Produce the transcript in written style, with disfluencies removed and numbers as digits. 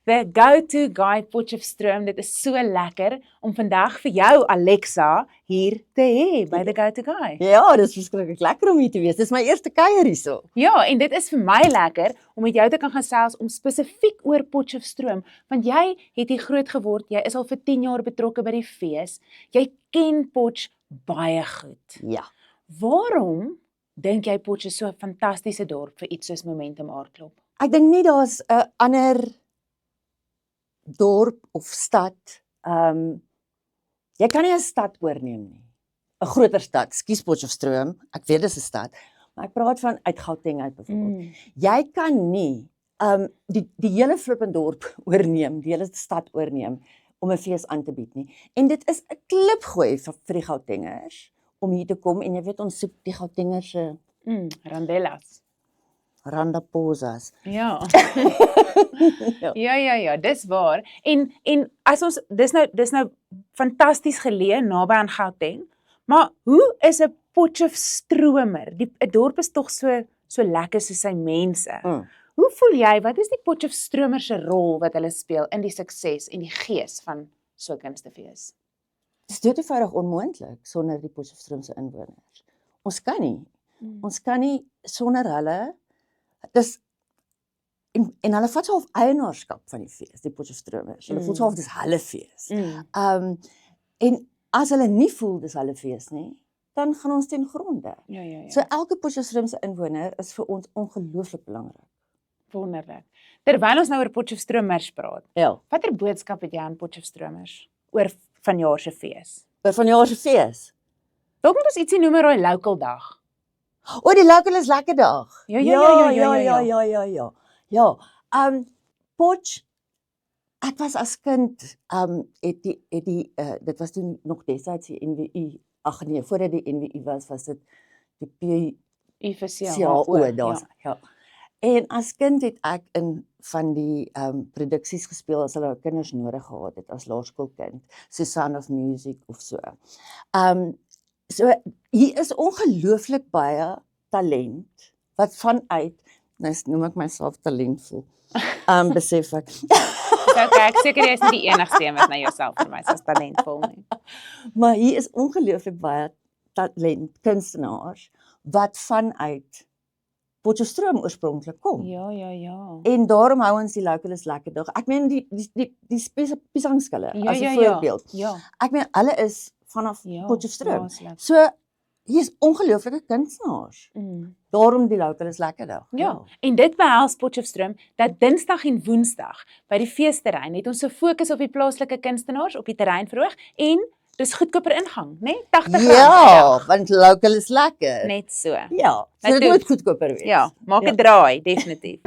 the go-to guy Potchefstroom. Dit is so lekker om vandag vir jou, Alexa, hier te hê by the go-to guy. Ja, dis verskriklik lekker om hier te wees. Dis my eerste kuier hierso. Ja, en dit is vir my lekker om met jou te kan gesels om spesifiek oor Potchefstroom, want jy het hier groot geword, jy is al vir 10 jaar betrokke by die fees. Jy ken Potch baie goed. Ja. Waarom dink jy Potch is so 'n fantastiese dorp vir iets soos Momentum Aardklop? Ek dink nie daar's 'n ander dorp of stad, jy kan nie 'n stad oorneem nie. 'n Groter stad, skus Potchefstroom, ek weet dis 'n stad, maar ek praat van uit Gauteng uit byvoorbeeld. Jy kan nie die hele flippende dorp oorneem, die hele stad oorneem om 'n fees aan te bied nie. En dit is 'n klipgooi vir die Gautengers om hier te kom en jy weet ons soek die Gautengers se Randellas. randaposas. Ja. Ja. Ja, dis waar. En as ons dis nou fantasties geleë naby aan Gauteng, maar hoe is 'n Potchefstromer? 'n dorp is tog so lekker soos sy mense. Hoe voel jy, wat is die Potchefstromer se rol wat hulle speel in die sukses en die gees van so 'n kunstefees? Dit is doodeenvoudig onmoontlik sonder die Potchefstroom se inwoners. Ons kan nie sonder hulle. Dis en hulle vat half eienaarskap van die fees, die Potchefstromers. Hulle voel half dis hulle fees. En as hulle nie voel dis hulle fees nie, dan gaan ons ten gronde. Ja. So elke Potchefstroom se inwoner is vir ons ongelooflik belangrik. Wonderlik. Terwyl ons nou oor Potchefstromers praat, Ja. watter boodskap het jy aan Potchefstromers oor vanjaar se fees? Oor vanjaar se fees. Dalk moet ons ietsie noem oor daai local dag. O, die local is lekker dag. Ja. Ja. Potch, ek was as kind, het die dit was toen nog destyds die NWI, ag nee, voordat die NWI was dit die PCHO daar. Ja. En as kind het ek in van die produksies gespeel as hulle kinders nodig gehad het as laerskoolkind, so Sound of Music of so. So hier is ongelooflik baie talent wat vanuit, nou noem ek myself talentvol. Besef ek. Okay, ek seker jy is nie die enigste een wat na jouself verwys as talentvol nie. Maar hier is ongelooflik baie talent kunstenaars wat vanuit Potchefstroom oorspronklik kom. Ja. En daarom hou ons die local is lekker dag. Ek meen die piesangskille as 'n voorbeeld. Ja. Ek meen hulle is vanaf Ja, Potchefstroom. plaaslik. So hier is ongelooflike kunstenaars. Daarom die local is lekker dag. Ja, en dit behels Potchefstroom dat Dinsdag en Woensdag by die feesterrein het ons so fokus op die plaaslike kunstenaars op die terrein verhoog en dis goedkoper ingang, né? R80. Ja, want local is lekker. Net so. Ja, so Nou dit toe. moet goedkoper wees. Ja, maak 'n draai, definitief.